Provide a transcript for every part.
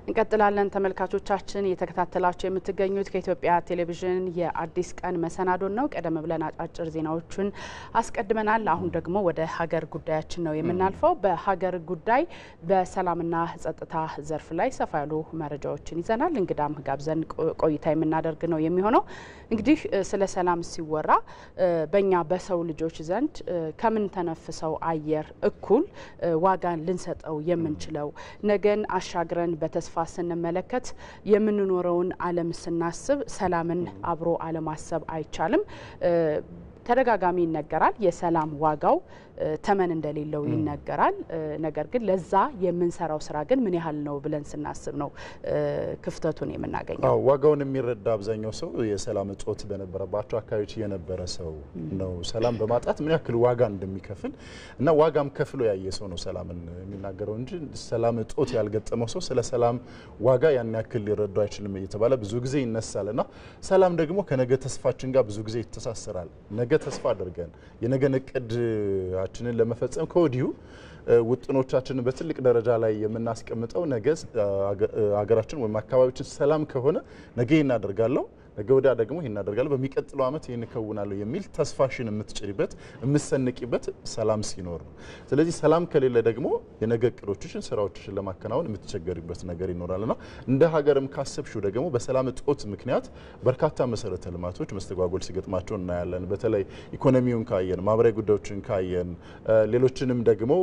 እንቀጥላለን ተመልካቾቻችን እየተከታተላችሁ የምትገኙት ከኢትዮጵያ ቴሌቪዥን የአዲስ ቀን መሰናዶን ነው። ቀደም ብለን አጫጭር ዜናዎችን አስቀድመናል። አሁን ደግሞ ወደ ሀገር ጉዳያችን ነው የምናልፈው። በሀገር ጉዳይ በሰላምና ጸጥታ ዘርፍ ላይ ሰፋ ያሉ መረጃዎችን ይዘናል። እንግዳም ጋብዘን ቆይታ የምናደርግ ነው የሚሆነው። እንግዲህ ስለ ሰላም ሲወራ በእኛ በሰው ልጆች ዘንድ ከምን ተነፍሰው አየር እኩል ዋጋን ልንሰጠው የምንችለው ነገን አሻግረን በተስፋ ስንመለከት የምንኖረውን ዓለም ስናስብ ሰላምን አብሮ አለማሰብ አይቻልም። ተደጋጋሚ ይነገራል። የሰላም ዋጋው ተመን እንደሌለው ይነገራል። ነገር ግን ለዛ የምንሰራው ስራ ግን ምን ያህል ነው ብለን ስናስብ ነው ክፍተቱን የምናገኘው። ዋጋውን የሚረዳ አብዛኛው ሰው የሰላም እጦት በነበረባቸው አካባቢዎች የነበረ ሰው ነው። ሰላም በማጣት ምን ያክል ዋጋ እንደሚከፍል እና ዋጋም ከፍሎ ያየ ሰው ነው ሰላምን የሚናገረው እንጂ ሰላም እጦት ያልገጠመው ሰው ስለ ሰላም ዋጋ ያን ያክል ሊረዳው አይችልም እየተባለ ብዙ ጊዜ ይነሳልና ሰላም ደግሞ ከነገ ተስፋችን ጋር ብዙ ጊዜ ይተሳሰራል። ነገ ተስፋ አድርገን የነገን እቅዳችንን ለመፈጸም ከወዲሁ ውጥኖቻችንን በትልቅ ደረጃ ላይ የምናስቀምጠው ነገ ሀገራችን ወይም አካባቢያችን ሰላም ከሆነ ነገ እናደርጋለሁ ነገ ወዲያ ደግሞ ይሄን እናደርጋለሁ በሚቀጥለው አመት ይሄን ከውናለሁ የሚል ተስፋሽን የምትጭሪበት የምትሰንቂበት ሰላም ሲኖር ነው። ስለዚህ ሰላም ከሌለ ደግሞ የነገ እቅዶችሽን ስራዎችሽን ለማከናወን የምትቸገሪበት ነገር ይኖራልና እንደ ሀገርም ካሰብሽው ደግሞ በሰላም እጦት ምክንያት በርካታ መሰረተ ልማቶች መስተጓጎል ሲገጥማቸው እናያለን። በተለይ ኢኮኖሚውን ካየን ማህበራዊ ጉዳዮችን ካየን ሌሎችንም ደግሞ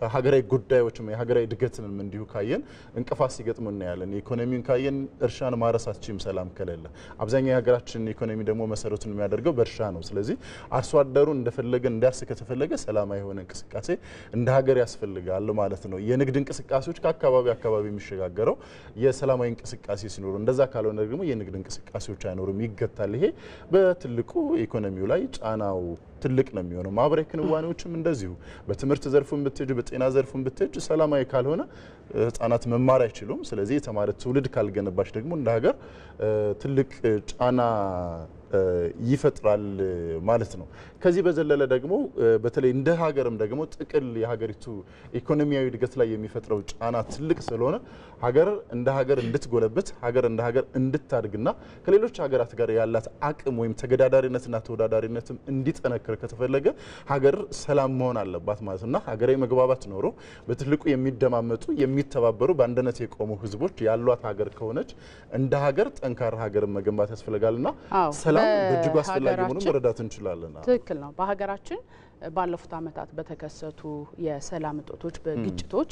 ሀገራዊ ጉዳዮችም የሀገራዊ እድገትንም እንዲሁ ካየን እንቅፋት ሲገጥሙ እናያለን። ኢኮኖሚውን ካየን እርሻን ማረሳችም ሰላም ከሌለ አብዛኛው የሀገራችን ኢኮኖሚ ደግሞ መሰረቱን የሚያደርገው በእርሻ ነው። ስለዚህ አርሶ አደሩ እንደፈለገ እንዲያርስ ከተፈለገ ሰላማዊ የሆነ እንቅስቃሴ እንደ ሀገር ያስፈልጋል ማለት ነው። የንግድ እንቅስቃሴዎች ከአካባቢ አካባቢ የሚሸጋገረው የሰላማዊ እንቅስቃሴ ሲኖር እንደዛ ካልሆነ ደግሞ የንግድ እንቅስቃሴዎች አይኖሩም፣ ይገታል። ይሄ በትልቁ ኢኮኖሚው ላይ ጫናው ትልቅ ነው የሚሆነው። ማህበራዊ ክንዋኔዎችም እንደዚሁ በትምህርት ዘርፉን ብትጅ በጤና ዘርፉን ብትጅ ሰላማዊ ካልሆነ ህፃናት መማር አይችሉም። ስለዚህ የተማረ ትውልድ ካልገነባች ደግሞ እንደ ሀገር ትልቅ ጫና ይፈጥራል ማለት ነው። ከዚህ በዘለለ ደግሞ በተለይ እንደ ሀገርም ደግሞ ጥቅል የሀገሪቱ ኢኮኖሚያዊ እድገት ላይ የሚፈጥረው ጫና ትልቅ ስለሆነ ሀገር እንደ ሀገር እንድትጎለበት ሀገር እንደ ሀገር እንድታድግና ከሌሎች ሀገራት ጋር ያላት አቅም ወይም ተገዳዳሪነትና ተወዳዳሪነትም እንዲጠነክር ከተፈለገ ሀገር ሰላም መሆን አለባት ማለት ነውና ሀገራዊ መግባባት ኖሮ በትልቁ የሚደማመጡ የሚተባበሩ በአንድነት የቆሙ ህዝቦች ያሏት ሀገር ከሆነች እንደ ሀገር ጠንካራ ሀገር መገንባት ያስፈልጋልና ሰላም በእጅጉ አስፈላጊ መሆኑን መረዳት እንችላለን። ትክክል ነው። በሀገራችን ባለፉት አመታት በተከሰቱ የሰላም እጦቶች በግጭቶች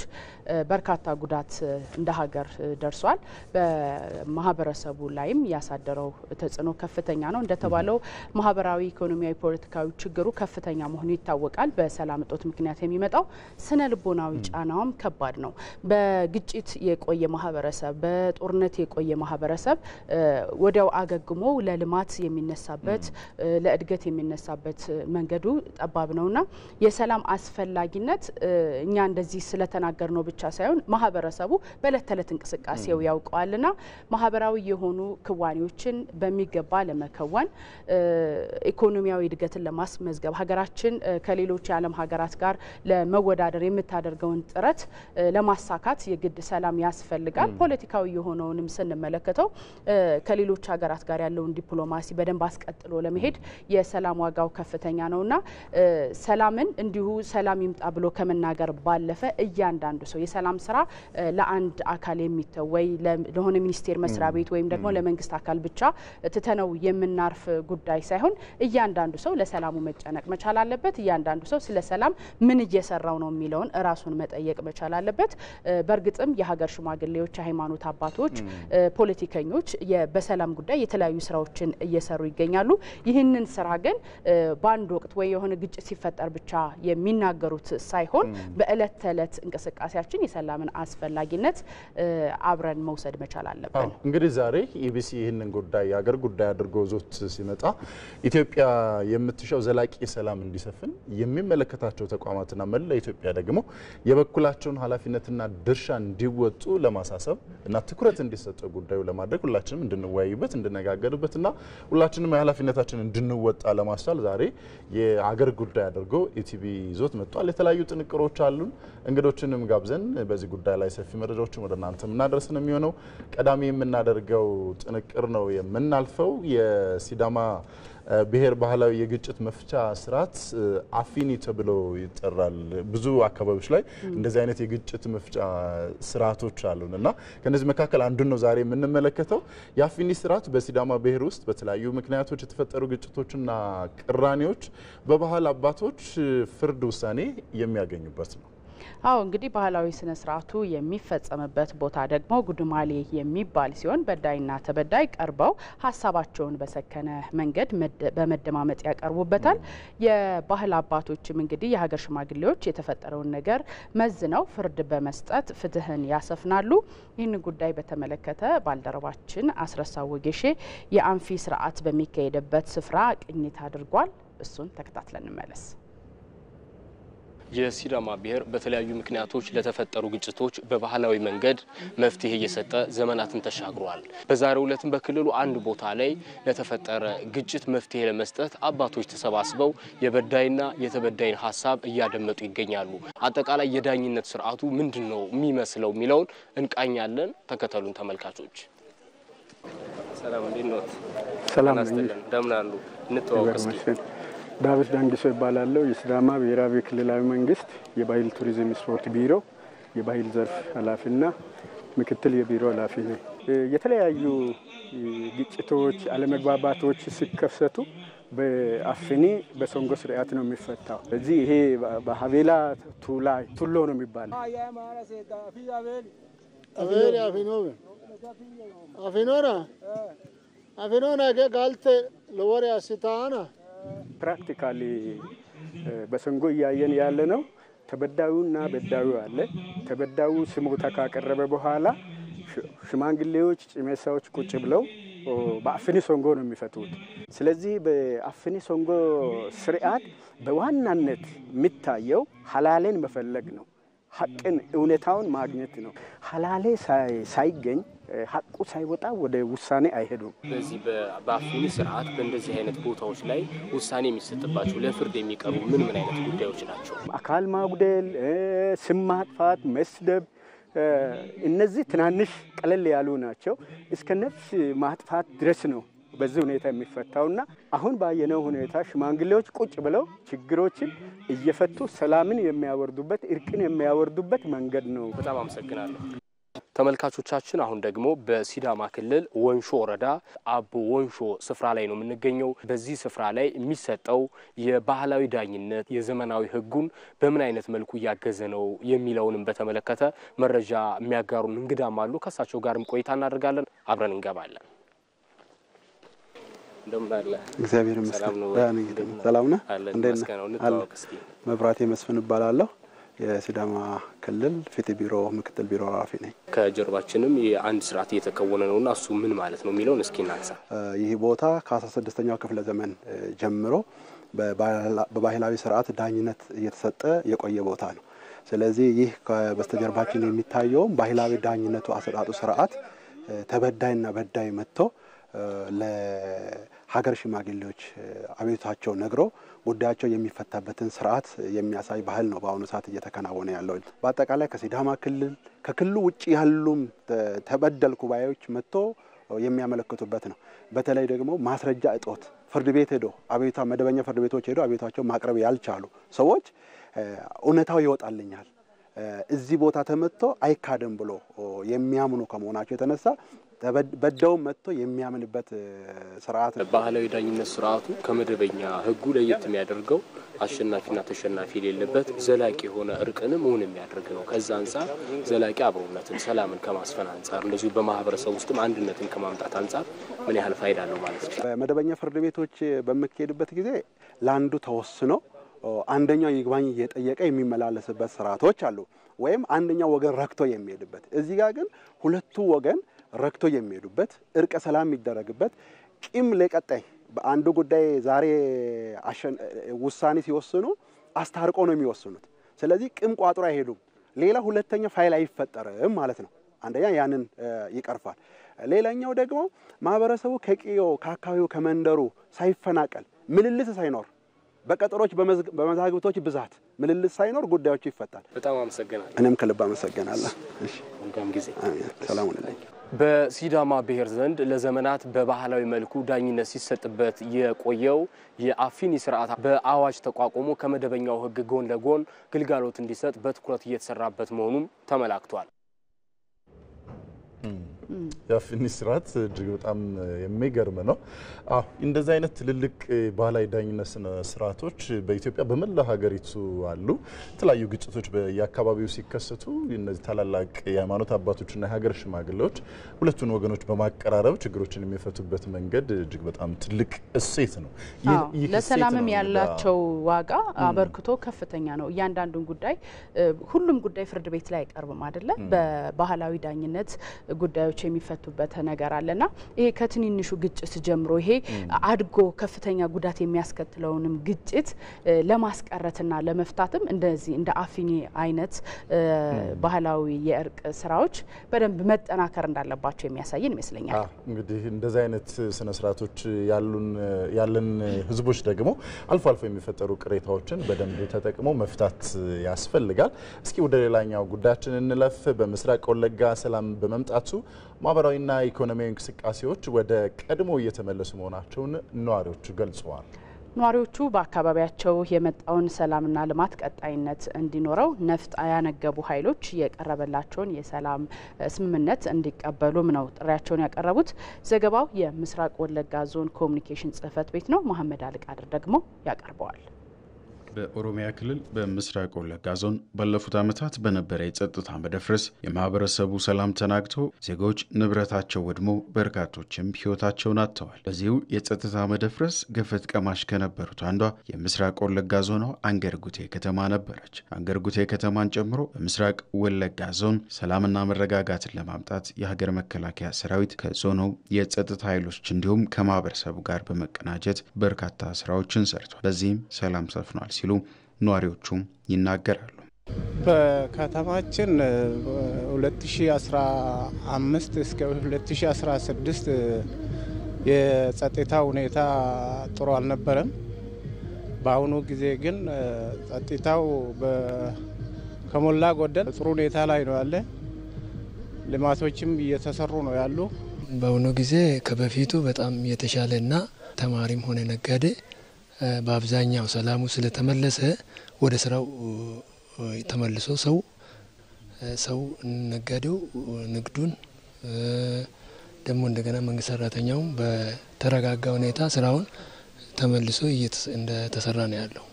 በርካታ ጉዳት እንደ ሀገር ደርሷል። በማህበረሰቡ ላይም ያሳደረው ተጽዕኖ ከፍተኛ ነው። እንደተባለው ማህበራዊ፣ ኢኮኖሚያዊ፣ ፖለቲካዊ ችግሩ ከፍተኛ መሆኑ ይታወቃል። በሰላም እጦት ምክንያት የሚመጣው ስነ ልቦናዊ ጫናውም ከባድ ነው። በግጭት የቆየ ማህበረሰብ፣ በጦርነት የቆየ ማህበረሰብ ወዲያው አገግሞ ለልማት የሚነሳበት ለእድገት የሚነሳበት መንገዱ ጠባብ ነውና የሰላም አስፈላጊነት እኛ እንደዚህ ስለተናገር ነው ብቻ ሳይሆን ማህበረሰቡ በእለት ተለት እንቅስቃሴው ያውቀዋልና ማህበራዊ የሆኑ ክዋኔዎችን በሚገባ ለመከወን ኢኮኖሚያዊ እድገትን ለማስመዝገብ ሀገራችን ከሌሎች የዓለም ሀገራት ጋር ለመወዳደር የምታደርገውን ጥረት ለማሳካት የግድ ሰላም ያስፈልጋል። ፖለቲካዊ የሆነውንም ስንመለከተው ከሌሎች ሀገራት ጋር ያለውን ዲፕሎማሲ በደንብ አስቀጥሎ ለመሄድ የሰላም ዋጋው ከፍተኛ ነውና ሰላምን እንዲሁ ሰላም ይምጣ ብሎ ከመናገር ባለፈ እያንዳንዱ ሰው የሰላም ስራ ለአንድ አካል የሚተው ወይ ለሆነ ሚኒስቴር መስሪያ ቤት ወይም ደግሞ ለመንግስት አካል ብቻ ትተነው የምናርፍ ጉዳይ ሳይሆን እያንዳንዱ ሰው ለሰላሙ መጨነቅ መቻል አለበት። እያንዳንዱ ሰው ስለ ሰላም ምን እየሰራው ነው የሚለውን ራሱን መጠየቅ መቻል አለበት። በእርግጥም የሀገር ሽማግሌዎች፣ የሃይማኖት አባቶች፣ ፖለቲከኞች በሰላም ጉዳይ የተለያዩ ስራዎችን እየሰሩ ይገኛሉ። ይህንን ስራ ግን በአንድ ወቅት ወይ የሆነ ግጭት ሲፈጠር ብቻ የሚናገሩት ሳይሆን በእለት ተለት እንቅስቃሴያችን የሰላምን አስፈላጊነት አብረን መውሰድ መቻል አለብን። እንግዲህ ዛሬ ኢቢሲ ይህንን ጉዳይ የሀገር ጉዳይ አድርጎ ዞት ሲመጣ ኢትዮጵያ የምትሻው ዘላቂ ሰላም እንዲሰፍን የሚመለከታቸው ተቋማትና መላ ኢትዮጵያ ደግሞ የበኩላቸውን ኃላፊነትና ድርሻ እንዲወጡ ለማሳሰብ እና ትኩረት እንዲሰጠው ጉዳዩ ለማድረግ ሁላችንም እንድንወያይበት እንድነጋገርበትና ሁላችንም የኃላፊነታችንን እንድንወጣ ለማስቻል ዛሬ የሀገር ጉዳይ አድርጎ ኢቲቪ ይዞት መጥቷል። የተለያዩ ጥንቅሮች አሉን። እንግዶችንም ጋብዘን በዚህ ጉዳይ ላይ ሰፊ መረጃዎችን ወደ እናንተ የምናደርስ ነው የሚሆነው። ቀዳሚ የምናደርገው ጥንቅር ነው የምናልፈው። የሲዳማ ብሔር ባህላዊ የግጭት መፍቻ ስርዓት አፊኒ ተብሎ ይጠራል። ብዙ አካባቢዎች ላይ እንደዚህ አይነት የግጭት መፍቻ ስርዓቶች አሉና ከነዚህ መካከል አንዱን ነው ዛሬ የምንመለከተው። የአፊኒ ስርዓት በሲዳማ ብሔር ውስጥ በተለያዩ ምክንያቶች የተፈጠሩ ግጭቶችና ቅራኔዎች በባህል አባቶች ፍርድ ውሳኔ የሚያገኙበት ነው። አዎ እንግዲህ ባህላዊ ስነ ስርዓቱ የሚፈጸምበት ቦታ ደግሞ ጉድማሌ የሚባል ሲሆን በዳይና ተበዳይ ቀርበው ሀሳባቸውን በሰከነ መንገድ በመደማመጥ ያቀርቡበታል። የባህል አባቶችም እንግዲህ የሀገር ሽማግሌዎች የተፈጠረውን ነገር መዝነው ፍርድ በመስጠት ፍትህን ያሰፍናሉ። ይህን ጉዳይ በተመለከተ ባልደረባችን አስረሳው ወጌሼ የአንፊ ስርዓት በሚካሄድበት ስፍራ ቅኝት አድርጓል። እሱን ተከታትለን እንመለስ። የሲዳማ ብሔር በተለያዩ ምክንያቶች ለተፈጠሩ ግጭቶች በባህላዊ መንገድ መፍትሄ እየሰጠ ዘመናትን ተሻግሯል። በዛሬው ዕለትም በክልሉ አንድ ቦታ ላይ ለተፈጠረ ግጭት መፍትሄ ለመስጠት አባቶች ተሰባስበው የበዳይና የተበዳይን ሀሳብ እያደመጡ ይገኛሉ። አጠቃላይ የዳኝነት ስርዓቱ ምንድነው የሚመስለው የሚለውን እንቃኛለን። ተከተሉን ተመልካቾች። ሰላም እንዴት ሰላም እንደምን አሉ? እንተዋወቅ እስኪ። ዳዊት ዳንግሶ ይባላልው። የሲዳማ ብሔራዊ ክልላዊ መንግስት የባህል ቱሪዝም ስፖርት ቢሮ የባህል ዘርፍ ኃላፊና ምክትል የቢሮ ኃላፊ ነኝ። የተለያዩ ግጭቶች አለመግባባቶች ሲከሰቱ በአፊኒ በሶንጎ ስርዓት ነው የሚፈታው። እዚህ ይሄ በሀቤላ ቱሎ ነው የሚባለው። አፊኖና ጋልተ ለወሬ አስታና ፕራክቲካሊ በሰንጎ እያየን ያለ ነው። ተበዳዩና በዳዩ አለ። ተበዳዩ ስሞታ ካቀረበ በኋላ ሽማግሌዎች ጭሜሳዎች ቁጭ ብለው በአፊኒ ሶንጎ ነው የሚፈቱት። ስለዚህ በአፊኒ ሶንጎ ስርዓት በዋናነት የሚታየው ሐላሌን መፈለግ ነው። ሐቅን እውነታውን ማግኘት ነው። ሐላሌ ሳይገኝ ሐቁ ሳይወጣ ወደ ውሳኔ አይሄዱም። በዚህ በአፊኒ ስርዓት በእንደዚህ አይነት ቦታዎች ላይ ውሳኔ የሚሰጥባቸው ለፍርድ የሚቀርቡ ምን አይነት ጉዳዮች ናቸው? አካል ማጉደል፣ ስም ማጥፋት፣ መስደብ፣ እነዚህ ትናንሽ ቀለል ያሉ ናቸው። እስከ ነፍስ ማጥፋት ድረስ ነው በዚህ ሁኔታ የሚፈታውና አሁን ባየነው ሁኔታ ሽማግሌዎች ቁጭ ብለው ችግሮችን እየፈቱ ሰላምን የሚያወርዱበት እርቅን የሚያወርዱበት መንገድ ነው። በጣም አመሰግናለሁ። ተመልካቾቻችን አሁን ደግሞ በሲዳማ ክልል ወንሾ ወረዳ አቦ ወንሾ ስፍራ ላይ ነው የምንገኘው። በዚህ ስፍራ ላይ የሚሰጠው የባህላዊ ዳኝነት የዘመናዊ ህጉን በምን አይነት መልኩ ያገዘ ነው የሚለውንም በተመለከተ መረጃ የሚያጋሩን እንግዳም አሉ። ከሳቸው ጋርም ቆይታ እናደርጋለን። አብረን እንገባለን። እንደምን አለ? እግዚአብሔር ይመስገን። ሰላም ነው። መብራቴ መስፍን እባላለሁ። የሲዳማ ክልል ፍትህ ቢሮ ምክትል ቢሮ ኃላፊ ነኝ። ከጀርባችንም የአንድ ስርዓት እየተከወነ ነውና እሱ ምን ማለት ነው የሚለውን እስኪ እናንሳ። ይህ ቦታ ከ16ኛው ክፍለ ዘመን ጀምሮ በባህላዊ ስርዓት ዳኝነት እየተሰጠ የቆየ ቦታ ነው። ስለዚህ ይህ በስተጀርባችን የሚታየው ባህላዊ ዳኝነቱ አሰጣጡ ስርዓት ተበዳይና በዳይ መጥቶ ለሀገር ሽማግሌዎች አቤቱታቸው ነግሮ ጉዳያቸው የሚፈታበትን ስርዓት የሚያሳይ ባህል ነው በአሁኑ ሰዓት እየተከናወነ ያለው። በአጠቃላይ ከሲዳማ ክልል ከክልሉ ውጪ ያሉም ተበደል ኩባዮች መጥቶ የሚያመለክቱበት ነው። በተለይ ደግሞ ማስረጃ እጦት ፍርድ ቤት ሄዶ አቤቱታ መደበኛ ፍርድ ቤቶች ሄዶ አቤቱታቸው ማቅረብ ያልቻሉ ሰዎች እውነታው ይወጣልኛል እዚህ ቦታ ተመጥቶ አይካደም ብሎ የሚያምኑ ከመሆናቸው የተነሳ በደው መጥቶ የሚያምንበት ስርዓት ነው። ባህላዊ ዳኝነት ስርዓቱ ከመደበኛ ህጉ ለየት የሚያደርገው አሸናፊና ተሸናፊ የሌለበት ዘላቂ የሆነ እርቅንም ሆነ የሚያደርግ ነው። ከዛ አንፃር ዘላቂ አብሮነትን ሰላምን ከማስፈን አንፃር እንደዚሁ በማህበረሰብ ውስጥም አንድነትን ከማምጣት አንፃር ምን ያህል ፋይዳ አለው ማለት ነው? በመደበኛ ፍርድ ቤቶች በመከሄድበት ጊዜ ለአንዱ ተወስኖ አንደኛው ይግባኝ እየጠየቀ የሚመላለስበት ስርዓቶች አሉ፣ ወይም አንደኛው ወገን ረክቶ የሚሄድበት። እዚህ ጋር ግን ሁለቱ ወገን ረክቶ የሚሄዱበት እርቀ ሰላም የሚደረግበት ቂም ለቀጣይ በአንዱ ጉዳይ ዛሬ ውሳኔ ሲወስኑ አስታርቆ ነው የሚወስኑት። ስለዚህ ቂም ቋጥሮ አይሄዱም። ሌላ ሁለተኛ ፋይል አይፈጠርም ማለት ነው። አንደኛ ያንን ይቀርፋል። ሌላኛው ደግሞ ማህበረሰቡ ከቂዮ ከአካባቢው ከመንደሩ ሳይፈናቀል ምልልስ ሳይኖር በቀጠሮች በመዛግብቶች ብዛት ምልልስ ሳይኖር ጉዳዮች ይፈታል። በጣም አመሰግናለሁ። እኔም ከልብ አመሰግናለሁ። እሺ መልካም ጊዜ። ሰላም ሁኑልኝ። በሲዳማ ብሔር ዘንድ ለዘመናት በባህላዊ መልኩ ዳኝነት ሲሰጥበት የቆየው የአፊኒ ስርዓት በአዋጅ ተቋቁሞ ከመደበኛው ሕግ ጎን ለጎን ግልጋሎት እንዲሰጥ በትኩረት እየተሰራበት መሆኑን ተመላክቷል። የአፊኒ ስርዓት እጅግ በጣም የሚገርም ነው። እንደዚህ አይነት ትልልቅ ባህላዊ ዳኝነት ስርዓቶች በኢትዮጵያ በመላ ሀገሪቱ አሉ። የተለያዩ ግጭቶች በየአካባቢው ሲከሰቱ እነዚህ ታላላቅ የሃይማኖት አባቶችና የሀገር ሽማግሌዎች ሁለቱን ወገኖች በማቀራረብ ችግሮችን የሚፈቱበት መንገድ እጅግ በጣም ትልቅ እሴት ነው። ለሰላምም ያላቸው ዋጋ አበርክቶ ከፍተኛ ነው። እያንዳንዱን ጉዳይ ሁሉም ጉዳይ ፍርድ ቤት ላይ አይቀርብም አይደለ? በባህላዊ ዳኝነት ጉዳዮች የሚፈቱበት ነገር አለና ይሄ ከትንንሹ ግጭት ጀምሮ ይሄ አድጎ ከፍተኛ ጉዳት የሚያስከትለውንም ግጭት ለማስቀረትና ለመፍታትም እንደዚህ እንደ አፊኒ አይነት ባህላዊ የእርቅ ስራዎች በደንብ መጠናከር እንዳለባቸው የሚያሳየን ይመስለኛል። እንግዲህ እንደዚህ አይነት ስነ ስርዓቶች ያለን ህዝቦች ደግሞ አልፎ አልፎ የሚፈጠሩ ቅሬታዎችን በደንብ ተጠቅመው መፍታት ያስፈልጋል። እስኪ ወደ ሌላኛው ጉዳያችን እንለፍ። በምስራቅ ወለጋ ሰላም በመምጣቱ ማህበራዊና ኢኮኖሚያዊ እንቅስቃሴዎች ወደ ቀድሞ እየተመለሱ መሆናቸውን ነዋሪዎቹ ገልጸዋል። ነዋሪዎቹ በአካባቢያቸው የመጣውን ሰላምና ልማት ቀጣይነት እንዲኖረው ነፍጥ ያነገቡ ኃይሎች የቀረበላቸውን የሰላም ስምምነት እንዲቀበሉም ነው ጥሪያቸውን ያቀረቡት። ዘገባው የምስራቅ ወለጋ ዞን ኮሚኒኬሽን ጽህፈት ቤት ነው። መሐመድ አልቃድር ደግሞ ያቀርበዋል። በኦሮሚያ ክልል በምስራቅ ወለጋ ዞን ባለፉት ዓመታት በነበረ የጸጥታ መደፍረስ የማህበረሰቡ ሰላም ተናግቶ ዜጎች ንብረታቸው ወድሞ በርካቶችም ህይወታቸውን አጥተዋል። በዚሁ የጸጥታ መደፍረስ ገፈት ቀማሽ ከነበሩት አንዷ የምስራቅ ወለጋ ዞኗ አንገርጉቴ ከተማ ነበረች። አንገርጉቴ ከተማን ጨምሮ በምስራቅ ወለጋ ዞን ሰላምና መረጋጋትን ለማምጣት የሀገር መከላከያ ሰራዊት ከዞኑ የጸጥታ ኃይሎች እንዲሁም ከማህበረሰቡ ጋር በመቀናጀት በርካታ ስራዎችን ሰርቷል። በዚህም ሰላም ሰፍኗል ሲሉ ነዋሪዎቹም ይናገራሉ። በከተማችን 2015 እስከ 2016 የጸጥታ ሁኔታ ጥሩ አልነበረም። በአሁኑ ጊዜ ግን ጸጥታው ከሞላ ጎደል ጥሩ ሁኔታ ላይ ነው ያለ። ልማቶችም እየተሰሩ ነው ያሉ። በአሁኑ ጊዜ ከበፊቱ በጣም የተሻለና ተማሪም ሆነ ነጋዴ በአብዛኛው ሰላሙ ስለተመለሰ ወደ ስራው ተመልሶ ሰው ነጋዴው ንግዱን ደግሞ እንደገና መንግስት ሰራተኛው በተረጋጋ ሁኔታ ስራውን ተመልሶ እንደተሰራ ነው ያለው።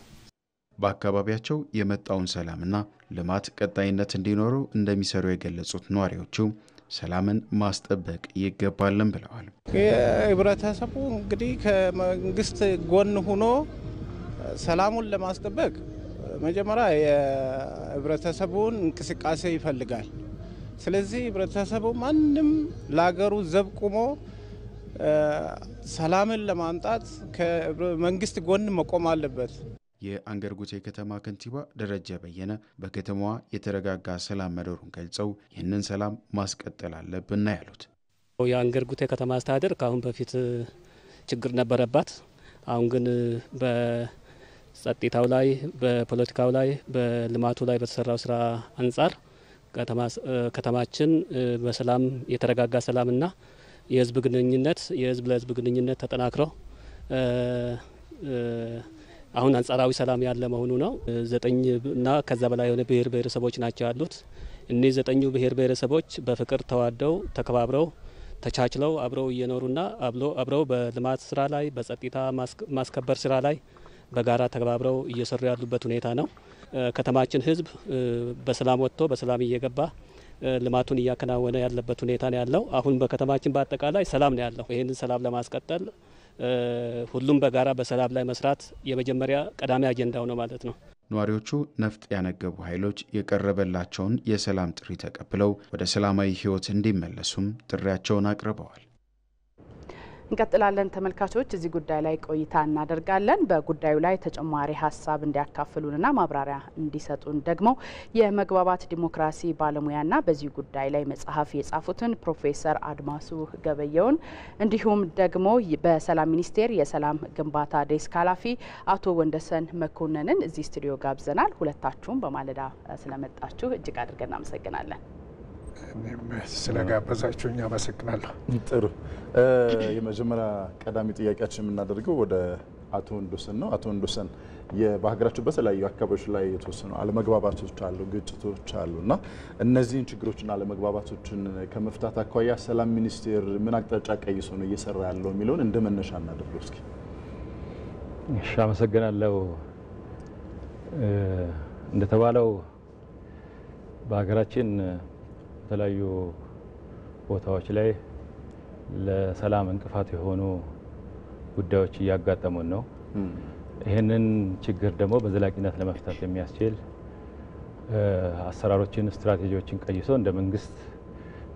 በአካባቢያቸው የመጣውን ሰላምና ልማት ቀጣይነት እንዲኖሩ እንደሚሰሩ የገለጹት ነዋሪዎቹ ሰላምን ማስጠበቅ ይገባልን ብለዋል። የህብረተሰቡ እንግዲህ ከመንግስት ጎን ሆኖ ሰላሙን ለማስጠበቅ መጀመሪያ የህብረተሰቡን እንቅስቃሴ ይፈልጋል። ስለዚህ ህብረተሰቡ ማንም ለሀገሩ ዘብ ቆሞ ሰላምን ለማምጣት ከመንግስት ጎን መቆም አለበት። የአንገርጉቴ ከተማ ከንቲባ ደረጃ በየነ በከተማዋ የተረጋጋ ሰላም መኖሩን ገልጸው ይህንን ሰላም ማስቀጠል አለብን ያሉት የአንገርጉቴ ከተማ አስተዳደር ከአሁን በፊት ችግር ነበረባት። አሁን ግን በጸጥታው ላይ፣ በፖለቲካው ላይ፣ በልማቱ ላይ በተሰራው ስራ አንጻር ከተማችን በሰላም የተረጋጋ ሰላምና የህዝብ ለህዝብ ግንኙነት ተጠናክረው አሁን አንጻራዊ ሰላም ያለ መሆኑ ነው። 9 እና ከዛ በላይ የሆነ ብሔር ብሔረሰቦች ናቸው ያሉት። እነዚህ 9 ብሔር ብሔረሰቦች በፍቅር ተዋደው ተከባብረው ተቻችለው አብረው እየኖሩና አብረው በልማት ስራ ላይ በጸጥታ ማስከበር ስራ ላይ በጋራ ተከባብረው እየሰሩ ያሉበት ሁኔታ ነው። ከተማችን ህዝብ በሰላም ወጥቶ በሰላም እየገባ ልማቱን እያከናወነ ያለበት ሁኔታ ነው ያለው። አሁን በከተማችን በአጠቃላይ ሰላም ነው ያለው። ይህንን ሰላም ለማስቀጠል ሁሉም በጋራ በሰላም ላይ መስራት የመጀመሪያ ቀዳሚ አጀንዳው ነው ማለት ነው። ነዋሪዎቹ ነፍጥ ያነገቡ ኃይሎች የቀረበላቸውን የሰላም ጥሪ ተቀብለው ወደ ሰላማዊ ህይወት እንዲመለሱም ጥሪያቸውን አቅርበዋል። እንቀጥላለን ተመልካቾች እዚህ ጉዳይ ላይ ቆይታ እናደርጋለን። በጉዳዩ ላይ ተጨማሪ ሀሳብ እንዲያካፍሉንና ማብራሪያ እንዲሰጡን ደግሞ የመግባባት ዲሞክራሲ ባለሙያና በዚህ ጉዳይ ላይ መጽሐፍ የጻፉትን ፕሮፌሰር አድማሱ ገበየውን እንዲሁም ደግሞ በሰላም ሚኒስቴር የሰላም ግንባታ ዴስክ ኃላፊ አቶ ወንደሰን መኮንንን እዚህ ስቱዲዮ ጋብዘናል። ሁለታችሁም በማለዳ ስለመጣችሁ እጅግ አድርገን እናመሰግናለን። ስለጋበዛችሁኝ አመሰግናለሁ። ጥሩ የመጀመሪያ ቀዳሚ ጥያቄያችን የምናደርገው ወደ አቶ ወንደሰን ነው። አቶ ወንደሰን በሀገራችን በተለያዩ አካባቢዎች ላይ የተወሰኑ አለመግባባቶች አሉ፣ ግጭቶች አሉና እነዚህን ችግሮችና አለመግባባቶችን ከመፍታት አኳያ ሰላም ሚኒስቴር ምን አቅጣጫ ቀይሶ ነው እየሰራ ያለው የሚለውን እንደ መነሻ እናደርገው እስኪ። እሺ አመሰግናለሁ። እንደተባለው በሀገራችን የተለያዩ ቦታዎች ላይ ለሰላም እንቅፋት የሆኑ ጉዳዮች እያጋጠሙን ነው። ይህንን ችግር ደግሞ በዘላቂነት ለመፍታት የሚያስችል አሰራሮችን፣ ስትራቴጂዎችን ቀይሶ እንደ መንግስት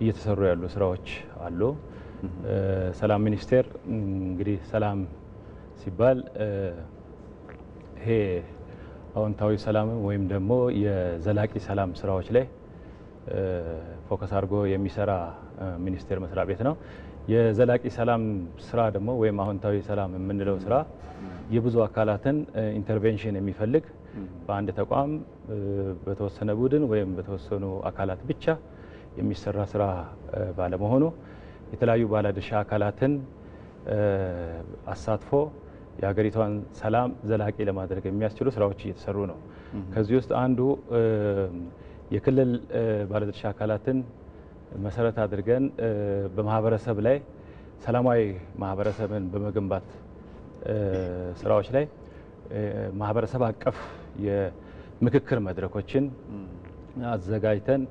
እየተሰሩ ያሉ ስራዎች አሉ። ሰላም ሚኒስቴር እንግዲህ ሰላም ሲባል ይሄ አዎንታዊ ሰላም ወይም ደግሞ የዘላቂ ሰላም ስራዎች ላይ ፎከስ አድርጎ የሚሰራ ሚኒስቴር መስሪያ ቤት ነው። የዘላቂ ሰላም ስራ ደግሞ ወይም አዎንታዊ ሰላም የምንለው ስራ የብዙ አካላትን ኢንተርቬንሽን የሚፈልግ በአንድ ተቋም በተወሰነ ቡድን ወይም በተወሰኑ አካላት ብቻ የሚሰራ ስራ ባለመሆኑ የተለያዩ ባለድርሻ አካላትን አሳትፎ የሀገሪቷን ሰላም ዘላቂ ለማድረግ የሚያስችሉ ስራዎች እየተሰሩ ነው። ከዚህ ውስጥ አንዱ የክልል ባለድርሻ አካላትን መሰረት አድርገን በማህበረሰብ ላይ ሰላማዊ ማህበረሰብን በመገንባት ስራዎች ላይ ማህበረሰብ አቀፍ የምክክር መድረኮችን አዘጋጅተን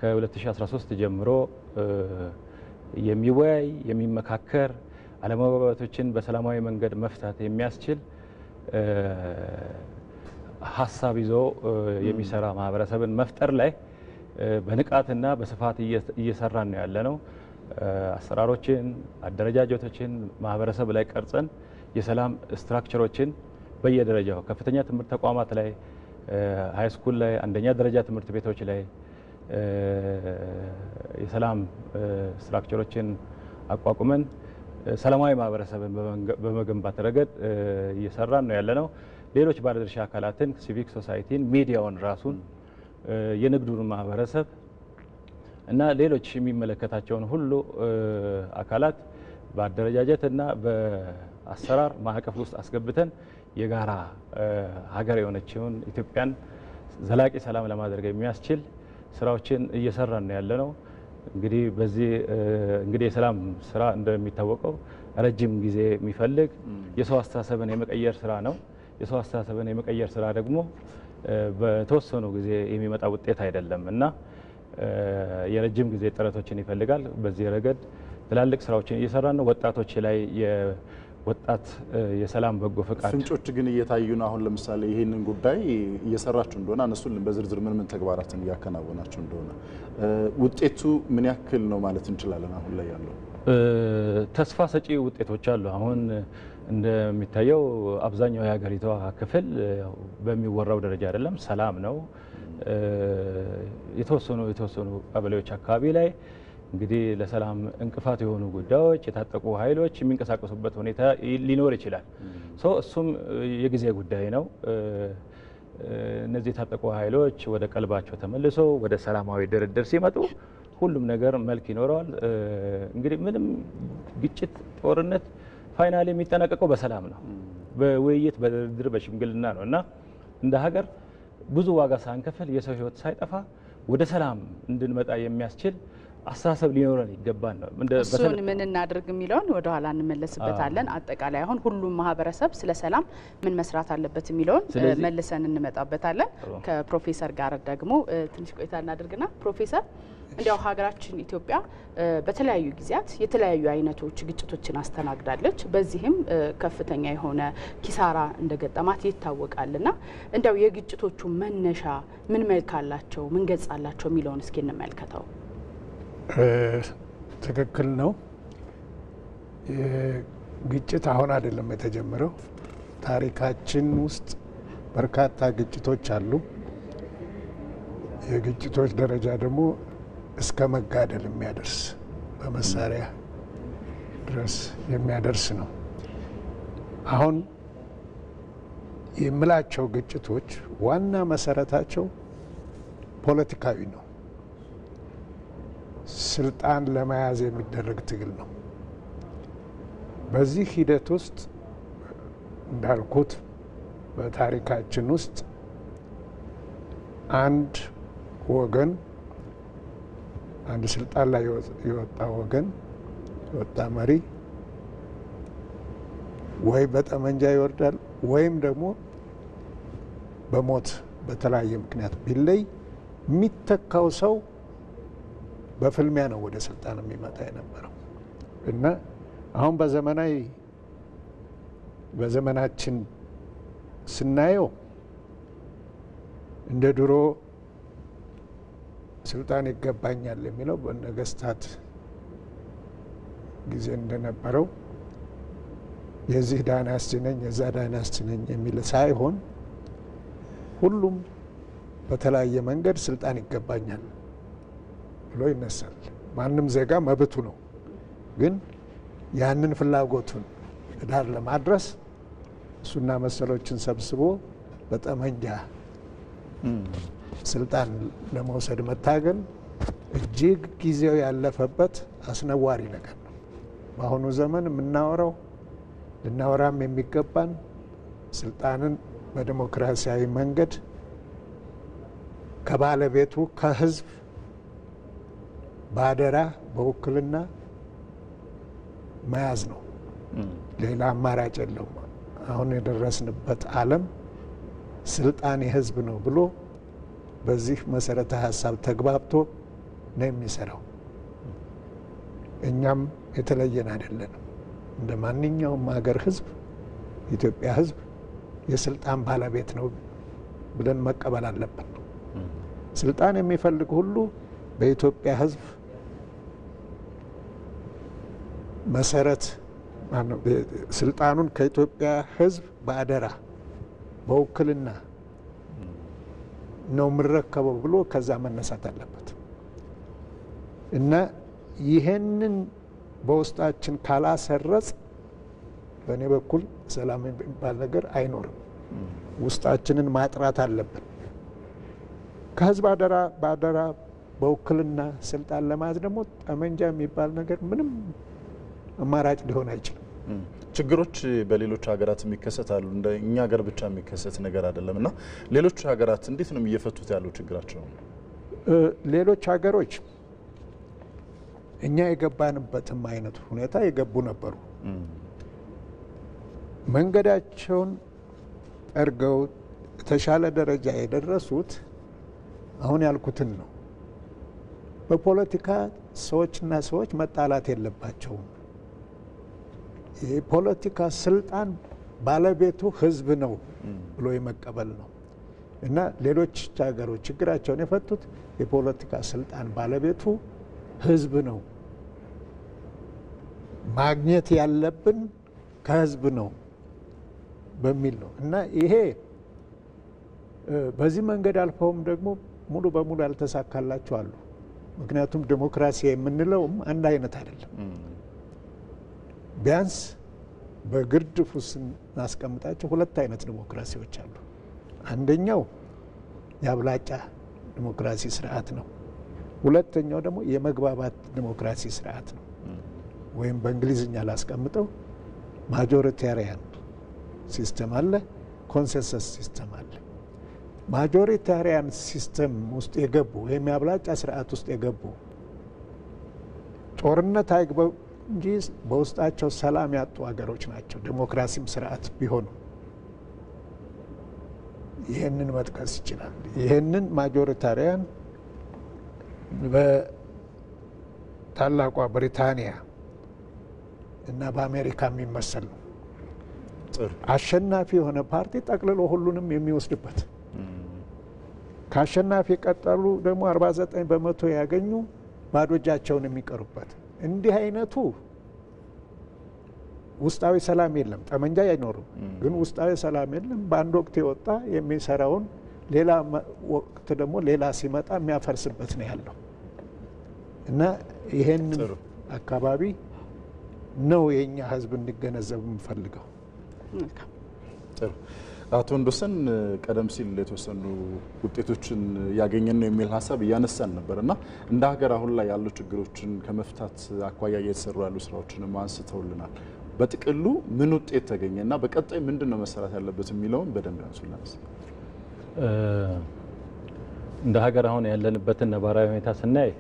ከ2013 ጀምሮ የሚወያይ የሚመካከር አለመግባባቶችን በሰላማዊ መንገድ መፍታት የሚያስችል ሀሳብ ይዞ የሚሰራ ማህበረሰብን መፍጠር ላይ በንቃትና በስፋት እየሰራን ነው ያለነው። አሰራሮችን፣ አደረጃጀቶችን ማህበረሰብ ላይ ቀርጸን የሰላም ስትራክቸሮችን በየደረጃው ከፍተኛ ትምህርት ተቋማት ላይ፣ ሃይ ስኩል ላይ፣ አንደኛ ደረጃ ትምህርት ቤቶች ላይ የሰላም ስትራክቸሮችን አቋቁመን ሰላማዊ ማህበረሰብን በመገንባት ረገድ እየሰራን ነው ያለነው። ሌሎች ባለድርሻ አካላትን ሲቪክ ሶሳይቲን፣ ሚዲያውን ራሱን፣ የንግዱን ማህበረሰብ እና ሌሎች የሚመለከታቸውን ሁሉ አካላት በአደረጃጀትና በአሰራር ማዕቀፍ ውስጥ አስገብተን የጋራ ሀገር የሆነችውን ኢትዮጵያን ዘላቂ ሰላም ለማድረግ የሚያስችል ስራዎችን እየሰራን ነው ያለነው። እንግዲህ በዚህ የሰላም ስራ እንደሚታወቀው ረጅም ጊዜ የሚፈልግ የሰው አስተሳሰብን የመቀየር ስራ ነው። የሰው አስተሳሰብን የመቀየር ስራ ደግሞ በተወሰኑ ጊዜ የሚመጣ ውጤት አይደለም እና የረጅም ጊዜ ጥረቶችን ይፈልጋል። በዚህ ረገድ ትላልቅ ስራዎችን እየሰራን ነው። ወጣቶች ላይ ወጣት የሰላም በጎ ፈቃድ ፍንጮች ግን እየታዩ ነው። አሁን ለምሳሌ ይሄንን ጉዳይ እየሰራችሁ እንደሆነ አነሱልን በዝርዝር ምን ተግባራትን እያከናወናችሁ እንደሆነ ውጤቱ ምን ያክል ነው ማለት እንችላለን? አሁን ላይ ያለው ተስፋ ሰጪ ውጤቶች አሉ። አሁን እንደሚታየው አብዛኛው የሀገሪቷ ክፍል በሚወራው ደረጃ አይደለም፣ ሰላም ነው። የተወሰኑ ቀበሌዎች አካባቢ ላይ እንግዲህ ለሰላም እንቅፋት የሆኑ ጉዳዮች የታጠቁ ኃይሎች የሚንቀሳቀሱበት ሁኔታ ሊኖር ይችላል። እሱም የጊዜ ጉዳይ ነው። እነዚህ የታጠቁ ኃይሎች ወደ ቀልባቸው ተመልሶ ወደ ሰላማዊ ድርድር ሲመጡ ሁሉም ነገር መልክ ይኖረዋል። እንግዲህ ምንም ግጭት፣ ጦርነት ፋይናሊ የሚጠናቀቀው በሰላም ነው፣ በውይይት በድርድር በሽምግልና ነው እና እንደ ሀገር ብዙ ዋጋ ሳንከፍል የሰው ሕይወት ሳይጠፋ ወደ ሰላም እንድንመጣ የሚያስችል አስተሳሰብ ሊኖረን ይገባል ነው። እሱን ምን እናድርግ የሚለውን ወደ ኋላ እንመለስበታለን። አጠቃላይ አሁን ሁሉም ማህበረሰብ ስለ ሰላም ምን መስራት አለበት የሚለውን መልሰን እንመጣበታለን። ከፕሮፌሰር ጋር ደግሞ ትንሽ ቆይታ እናድርግና ፕሮፌሰር እንዲያው ሀገራችን ኢትዮጵያ በተለያዩ ጊዜያት የተለያዩ አይነቶች ግጭቶችን አስተናግዳለች። በዚህም ከፍተኛ የሆነ ኪሳራ እንደገጠማት ይታወቃልና እንዲያው የግጭቶቹ መነሻ ምን መልክ አላቸው፣ ምን ገጽ አላቸው የሚለውን እስኪ እንመልከተው። ትክክል ነው። ግጭት አሁን አይደለም የተጀመረው። ታሪካችን ውስጥ በርካታ ግጭቶች አሉ። የግጭቶች ደረጃ ደግሞ እስከ መጋደል የሚያደርስ በመሳሪያ ድረስ የሚያደርስ ነው። አሁን የምላቸው ግጭቶች ዋና መሰረታቸው ፖለቲካዊ ነው። ስልጣን ለመያዝ የሚደረግ ትግል ነው። በዚህ ሂደት ውስጥ እንዳልኩት በታሪካችን ውስጥ አንድ ወገን አንድ ስልጣን ላይ የወጣ ወገን የወጣ መሪ ወይ በጠመንጃ ይወርዳል ወይም ደግሞ በሞት በተለያየ ምክንያት ቢለይ የሚተካው ሰው በፍልሚያ ነው ወደ ስልጣን የሚመጣ የነበረው እና አሁን በዘመናችን ስናየው እንደ ድሮ ስልጣን ይገባኛል የሚለው በነገስታት ጊዜ እንደነበረው የዚህ ዳይናስቲ ነኝ የዛ ዳይናስቲ ነኝ የሚል ሳይሆን ሁሉም በተለያየ መንገድ ስልጣን ይገባኛል ብሎ ይነሳል። ማንም ዜጋ መብቱ ነው። ግን ያንን ፍላጎቱን ዳር ለማድረስ እሱና መሰሎችን ሰብስቦ በጠመንጃ ስልጣን ለመውሰድ መታገል እጅግ ጊዜው ያለፈበት አስነዋሪ ነገር ነው። በአሁኑ ዘመን የምናወራው ልናወራም የሚገባን ስልጣንን በዲሞክራሲያዊ መንገድ ከባለቤቱ ከህዝብ ባደራ በውክልና መያዝ ነው። ሌላ አማራጭ የለውም። አሁን የደረስንበት ዓለም ስልጣን የህዝብ ነው ብሎ በዚህ መሰረተ ሀሳብ ተግባብቶ ነው የሚሰራው። እኛም የተለየን አይደለንም። እንደ ማንኛውም ሀገር ህዝብ ኢትዮጵያ ህዝብ የስልጣን ባለቤት ነው ብለን መቀበል አለብን። ስልጣን የሚፈልግ ሁሉ በኢትዮጵያ ህዝብ መሰረት ስልጣኑን ከኢትዮጵያ ህዝብ በአደራ በውክልና ነው የምረከበው ብሎ ከዛ መነሳት አለበት እና ይሄንን በውስጣችን ካላሰረጽ በእኔ በኩል ሰላም የሚባል ነገር አይኖርም። ውስጣችንን ማጥራት አለብን። ከህዝብ በአደራ በውክልና ስልጣን ለማዝ ደግሞ ጠመንጃ የሚባል ነገር ምንም አማራጭ ሊሆን አይችልም። ችግሮች በሌሎች ሀገራት የሚከሰታሉ። እንደ እኛ ሀገር ብቻ የሚከሰት ነገር አይደለም እና ሌሎች ሀገራት እንዴት ነው እየፈቱት ያለው ችግራቸው? ሌሎች ሀገሮች እኛ የገባንበትም አይነት ሁኔታ የገቡ ነበሩ። መንገዳቸውን ጠርገው የተሻለ ደረጃ የደረሱት አሁን ያልኩትን ነው። በፖለቲካ ሰዎችና ሰዎች መጣላት የለባቸውም። የፖለቲካ ስልጣን ባለቤቱ ህዝብ ነው ብሎ የመቀበል ነው እና ሌሎች ሀገሮች ችግራቸውን የፈቱት የፖለቲካ ስልጣን ባለቤቱ ህዝብ ነው፣ ማግኘት ያለብን ከህዝብ ነው በሚል ነው እና ይሄ በዚህ መንገድ አልፈውም ደግሞ ሙሉ በሙሉ ያልተሳካላቸው አሉ። ምክንያቱም ዲሞክራሲ የምንለውም አንድ አይነት አይደለም። ቢያንስ በግርድፉ ስናስቀምጣቸው ሁለት አይነት ዲሞክራሲዎች አሉ። አንደኛው የአብላጫ ዲሞክራሲ ስርዓት ነው። ሁለተኛው ደግሞ የመግባባት ዲሞክራሲ ስርዓት ነው። ወይም በእንግሊዝኛ ላስቀምጠው ማጆሪታሪያን ሲስተም አለ፣ ኮንሰንሰስ ሲስተም አለ። ማጆሪታሪያን ሲስተም ውስጥ የገቡ ወይም የአብላጫ ስርዓት ውስጥ የገቡ ጦርነት አይግባው እንጂ በውስጣቸው ሰላም ያጡ ሀገሮች ናቸው። ዲሞክራሲም ስርዓት ቢሆኑ ይህንን መጥቀስ ይችላል። ይህንን ማጆሪታሪያን በታላቋ ብሪታንያ እና በአሜሪካ የሚመሰል ነው። አሸናፊ የሆነ ፓርቲ ጠቅልሎ ሁሉንም የሚወስድበት፣ ከአሸናፊ የቀጠሉ ደግሞ 49 በመቶ ያገኙ ባዶ እጃቸውን የሚቀሩበት። እንዲህ አይነቱ ውስጣዊ ሰላም የለም። ጠመንጃ አይኖርም፣ ግን ውስጣዊ ሰላም የለም። በአንድ ወቅት የወጣ የሚሰራውን ሌላ ወቅት ደግሞ ሌላ ሲመጣ የሚያፈርስበት ነው ያለው እና ይሄን አካባቢ ነው የኛ ህዝብ እንዲገነዘብ የምፈልገው። ጥሩ አቶ ወንዶሰን ቀደም ሲል የተወሰኑ ውጤቶችን ያገኘን ነው የሚል ሀሳብ እያነሳን ነበርና እንደ ሀገር አሁን ላይ ያሉ ችግሮችን ከመፍታት አኳያ እየተሰሩ ያሉ ስራዎችንም አንስተውልናል። በጥቅሉ ምን ውጤት ተገኘና በቀጣይ ምንድነው መሰራት ያለበት የሚለውን በደንብ ያንሱልናል። እንደ ሀገር አሁን ያለንበትን ነባራዊ ሁኔታ ስናይ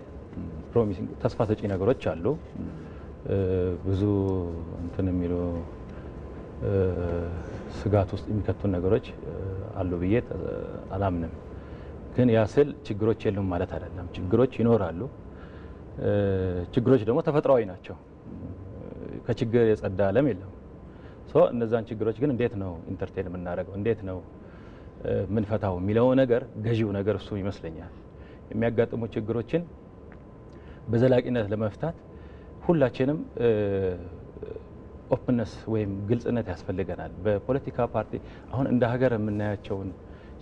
ፕሮሚሲንግ ተስፋ ሰጪ ነገሮች አሉ። ብዙ እንትን የሚሉ ስጋት ውስጥ የሚከቱን ነገሮች አሉ ብዬ አላምንም። ግን ያ ስል ችግሮች የሉም ማለት አይደለም። ችግሮች ይኖራሉ። ችግሮች ደግሞ ተፈጥሯዊ ናቸው። ከችግር የጸዳ ዓለም የለም። እነዛን ችግሮች ግን እንዴት ነው ኢንተርቴን የምናደርገው፣ እንዴት ነው ምንፈታው የሚለው ነገር ገዢው ነገር እሱ ይመስለኛል። የሚያጋጥሙ ችግሮችን በዘላቂነት ለመፍታት ሁላችንም ኦፕንነስ ወይም ግልጽነት ያስፈልገናል። በፖለቲካ ፓርቲ አሁን እንደ ሀገር የምናያቸውን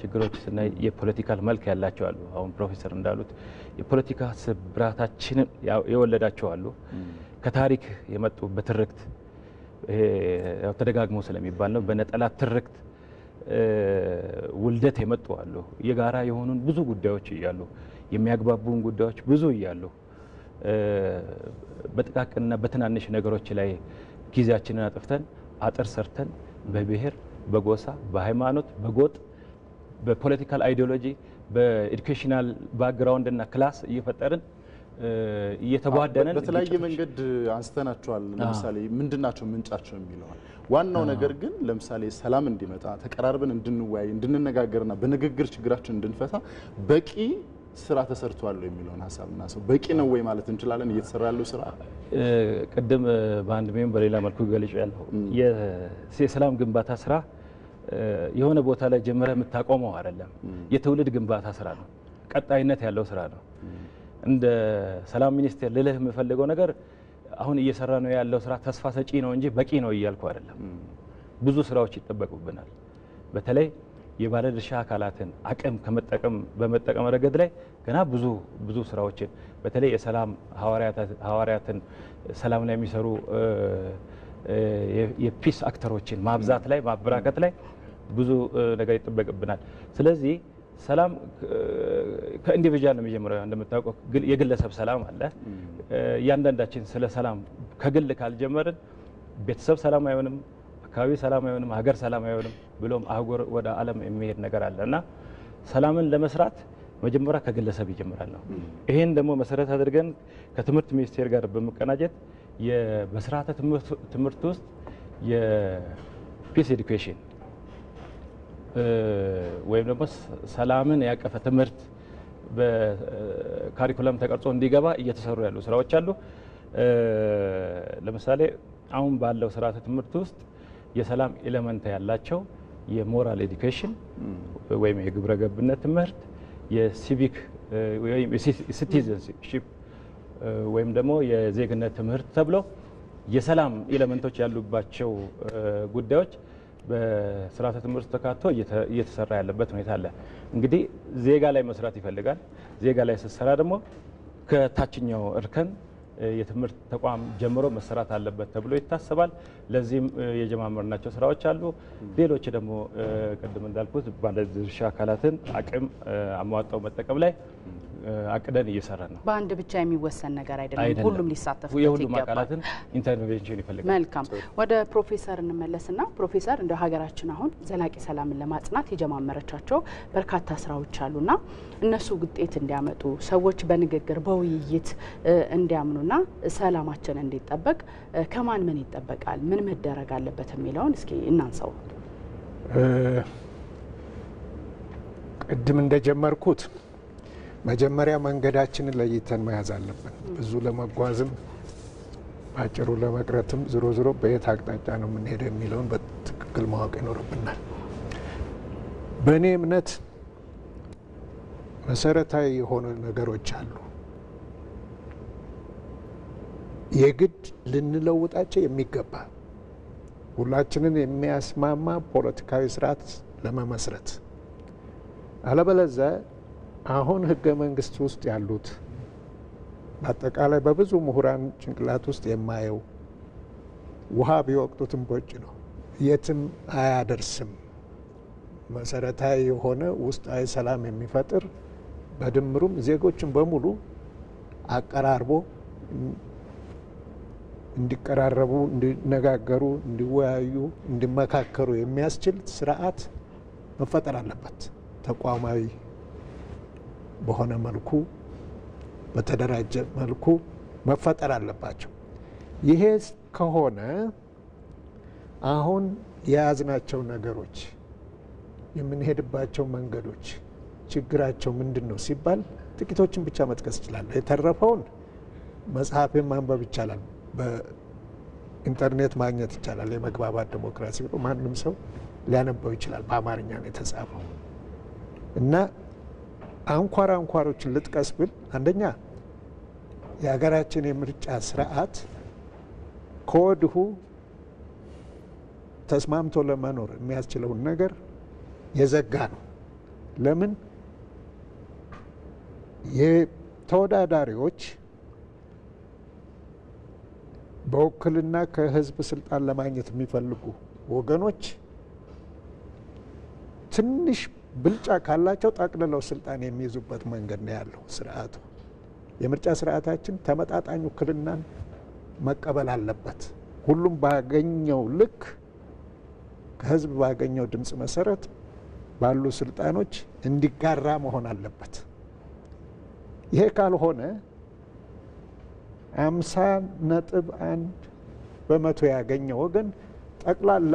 ችግሮች ስናይ የፖለቲካል መልክ ያላቸው አሉ። አሁን ፕሮፌሰር እንዳሉት የፖለቲካ ስብራታችንን የወለዳቸው አሉ። ከታሪክ የመጡ በትርክት ያው ተደጋግሞ ስለሚባል ነው በነጠላ ትርክት ውልደት የመጡ አሉ። የጋራ የሆኑን ብዙ ጉዳዮች እያሉ የሚያግባቡን ጉዳዮች ብዙ እያሉ በጥቃቅንና በትናንሽ ነገሮች ላይ ጊዜያችንን አጥፍተን አጥር ሰርተን በብሔር፣ በጎሳ፣ በሃይማኖት፣ በጎጥ፣ በፖለቲካል አይዲዮሎጂ፣ በኤዱኬሽናል ባክግራውንድ እና ክላስ እየፈጠርን እየተቧደነን በተለያየ መንገድ አንስተናቸዋል። ለምሳሌ ምንድናቸው ምንጫቸው የሚለዋል። ዋናው ነገር ግን ለምሳሌ ሰላም እንዲመጣ ተቀራርበን እንድንወያይ እንድንነጋገርና በንግግር ችግራችን እንድንፈታ በቂ ስራ ተሰርቷል የሚለውን ሀሳብና ሰው በቂ ነው ወይ ማለት እንችላለን? እየተሰራ ያለው ስራ ቅድም በአንድ ሜም በሌላ መልኩ ገልጬ ያለው የሰላም ግንባታ ስራ የሆነ ቦታ ላይ ጀምረህ የምታቆመው አይደለም። የትውልድ ግንባታ ስራ ነው። ቀጣይነት ያለው ስራ ነው። እንደ ሰላም ሚኒስቴር ልልህ የምፈልገው ነገር አሁን እየሰራ ነው ያለው ስራ ተስፋ ሰጪ ነው እንጂ በቂ ነው እያልኩ አይደለም። ብዙ ስራዎች ይጠበቁብናል። በተለይ የባለድርሻ አካላትን አቅም በመጠቀም ረገድ ላይ ገና ብዙ ስራዎችን በተለይ የሰላም ሐዋርያትን ሰላም ላይ የሚሰሩ የፒስ አክተሮችን ማብዛት ላይ ማበራከት ላይ ብዙ ነገር ይጠበቅብናል። ስለዚህ ሰላም ከኢንዲቪጁዋል ነው የሚጀምረው። እንደምታውቀው የግለሰብ ሰላም አለ። እያንዳንዳችን ስለ ሰላም ከግል ካልጀመርን ቤተሰብ ሰላም አይሆንም፣ አካባቢ ሰላም አይሆንም፣ ሀገር ሰላም አይሆንም፣ ብሎም አህጉር ወደ ዓለም የሚሄድ ነገር አለ እና ሰላምን ለመስራት መጀመሪያ ከግለሰብ ይጀምራል ነው። ይሄን ደግሞ መሰረት አድርገን ከትምህርት ሚኒስቴር ጋር በመቀናጀት በስርዓተ ትምህርት ውስጥ የፒስ ኤዱኬሽን ወይም ደግሞ ሰላምን ያቀፈ ትምህርት በካሪኩለም ተቀርጾ እንዲገባ እየተሰሩ ያሉ ስራዎች አሉ። ለምሳሌ አሁን ባለው ስርዓተ ትምህርት ውስጥ የሰላም ኤሌመንት ያላቸው የሞራል ኤዱኬሽን ወይም የግብረ ገብነት ትምህርት፣ የሲቪክ ወይም ሲቲዘንሺፕ ወይም ደግሞ የዜግነት ትምህርት ተብሎ የሰላም ኤሌመንቶች ያሉባቸው ጉዳዮች በስርዓተ ትምህርት ተካቶ እየተሰራ ያለበት ሁኔታ አለ። እንግዲህ ዜጋ ላይ መስራት ይፈልጋል። ዜጋ ላይ ስትሰራ ደግሞ ከታችኛው እርከን የትምህርት ተቋም ጀምሮ መሰራት አለበት ተብሎ ይታሰባል። ለዚህም የጀማመርናቸው ስራዎች አሉ። ሌሎች ደግሞ ቅድም እንዳልኩት ባለድርሻ አካላትን አቅም አሟጣው መጠቀም ላይ አቅደን እየሰራ ነው። በአንድ ብቻ የሚወሰን ነገር አይደለም። ሁሉም ሊሳተፍበት ይገባል። የሁሉም አካላትን ኢንተርቬንሽን ይፈልጋል። መልካም። ወደ ፕሮፌሰር እንመለስና ፕሮፌሰር እንደ ሀገራችን አሁን ዘላቂ ሰላምን ለማጽናት የጀማመረቻቸው በርካታ ስራዎች አሉና እነሱ ውጤት እንዲያመጡ ሰዎች በንግግር በውይይት እንዲያምኑና ሰላማችን እንዲጠበቅ ከማን ምን ይጠበቃል፣ ምን መደረግ አለበት የሚለውን እስኪ እናንሳው። ቅድም እንደጀመርኩት መጀመሪያ መንገዳችንን ለይተን መያዝ አለብን። ብዙ ለመጓዝም ባጭሩ ለመቅረትም ዝሮ በየት አቅጣጫ ነው የምንሄደው የሚለውን በትክክል ማወቅ ይኖርብናል። በእኔ እምነት መሰረታዊ የሆኑ ነገሮች አሉ። የግድ ልንለውጣቸው የሚገባ ሁላችንን የሚያስማማ ፖለቲካዊ ስርዓት ለመመስረት አለበለዚያ አሁን ህገ መንግስት ውስጥ ያሉት በአጠቃላይ በብዙ ምሁራን ጭንቅላት ውስጥ የማየው ውሃ ቢወቅጡትም ቦጭ ነው፣ የትም አያደርስም። መሰረታዊ የሆነ ውስጣዊ ሰላም የሚፈጥር በድምሩም ዜጎችን በሙሉ አቀራርቦ እንዲቀራረቡ፣ እንዲነጋገሩ፣ እንዲወያዩ፣ እንዲመካከሩ የሚያስችል ስርዓት መፈጠር አለበት። ተቋማዊ በሆነ መልኩ በተደራጀ መልኩ መፈጠር አለባቸው። ይሄ ከሆነ አሁን የያዝናቸው ነገሮች የምንሄድባቸው መንገዶች ችግራቸው ምንድን ነው ሲባል ጥቂቶችን ብቻ መጥቀስ ይችላል። የተረፈውን መጽሐፍን ማንበብ ይቻላል፣ በኢንተርኔት ማግኘት ይቻላል። የመግባባት ዲሞክራሲ ብሎ ማንም ሰው ሊያነበው ይችላል። በአማርኛ ነው የተጻፈው እና አንኳር አንኳሮችን ልጥቀስ ብል አንደኛ የሀገራችን የምርጫ ስርዓት ከወዲሁ ተስማምቶ ለመኖር የሚያስችለውን ነገር የዘጋ ነው። ለምን? የተወዳዳሪዎች በውክልና ከህዝብ ስልጣን ለማግኘት የሚፈልጉ ወገኖች ትንሽ ብልጫ ካላቸው ጠቅልለው ስልጣን የሚይዙበት መንገድ ነው ያለው ስርዓቱ። የምርጫ ስርዓታችን ተመጣጣኝ ውክልናን መቀበል አለበት። ሁሉም ባገኘው ልክ ከህዝብ ባገኘው ድምፅ መሰረት ባሉ ስልጣኖች እንዲጋራ መሆን አለበት። ይሄ ካልሆነ 50.1% ያገኘው ወገን ጠቅላላ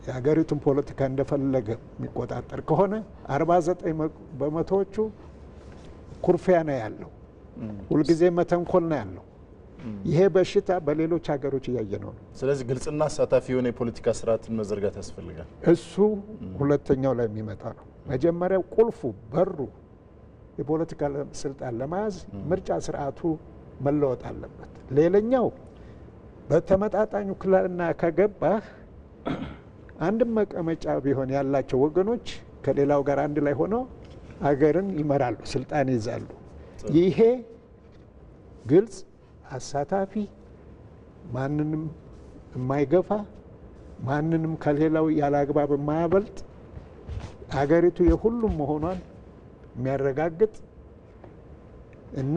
የሀገሪቱን ፖለቲካ እንደፈለገ የሚቆጣጠር ከሆነ 49%ዎቹ ኩርፊያ ነው ያለው፣ ሁልጊዜ መተንኮል ነው ያለው። ይሄ በሽታ በሌሎች ሀገሮች እያየነው ነው። ስለዚህ ግልጽና አሳታፊ የሆነ የፖለቲካ ስርዓትን መዘርጋት ያስፈልጋል። እሱ ሁለተኛው ላይ የሚመጣ ነው። መጀመሪያው ቁልፉ በሩ የፖለቲካ ስልጣን ለመያዝ ምርጫ ስርዓቱ መለወጥ አለበት። ሌላኛው በተመጣጣኝ ውክልና ከገባህ አንድም መቀመጫ ቢሆን ያላቸው ወገኖች ከሌላው ጋር አንድ ላይ ሆነው አገርን ይመራሉ፣ ስልጣን ይይዛሉ። ይሄ ግልጽ፣ አሳታፊ፣ ማንንም የማይገፋ ማንንም ከሌላው ያለ አግባብ የማያበልጥ አገሪቱ የሁሉም መሆኗን የሚያረጋግጥ እና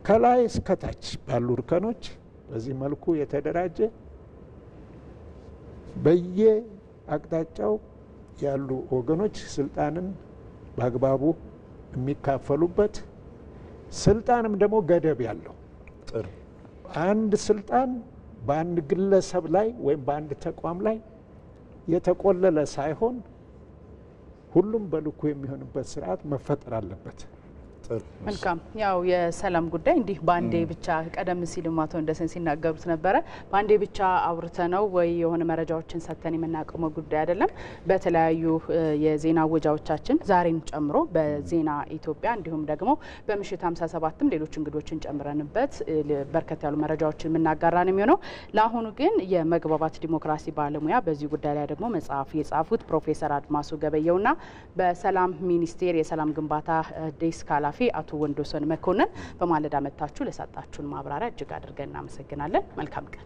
ከላይ እስከታች ባሉ እርከኖች በዚህ መልኩ የተደራጀ በየአቅጣጫው ያሉ ወገኖች ስልጣንን በአግባቡ የሚካፈሉበት፣ ስልጣንም ደግሞ ገደብ ያለው አንድ ስልጣን በአንድ ግለሰብ ላይ ወይም በአንድ ተቋም ላይ የተቆለለ ሳይሆን ሁሉም በልኩ የሚሆንበት ስርዓት መፈጠር አለበት። መልካም። ያው የሰላም ጉዳይ እንዲህ ባንዴ ብቻ ቀደም ሲል አቶ እንደሰን ሲናገሩት ነበረ፣ ባንዴ ብቻ አውርተነው ወይ የሆነ መረጃዎችን ሰተን የምናቀመው ጉዳይ አይደለም። በተለያዩ የዜና ወጃዎቻችን ዛሬን ጨምሮ በዜና ኢትዮጵያ እንዲሁም ደግሞ በምሽት 57ም ሌሎች እንግዶችን ጨምረንበት በርከት ያሉ መረጃዎችን የምናጋራ ነው የሚሆነው። ለአሁኑ ግን የመግባባት ዲሞክራሲ ባለሙያ በዚህ ጉዳይ ላይ ደግሞ መጽሐፍ የጻፉት ፕሮፌሰር አድማሱ ገበየውና በሰላም ሚኒስቴር የሰላም ግንባታ ዴስክ ኃላፊ አቶ ወንዶሰን መኮንን በማለዳ መጣችሁ ለሰጣችሁን ማብራሪያ እጅግ አድርገን እናመሰግናለን። መልካም ቀን።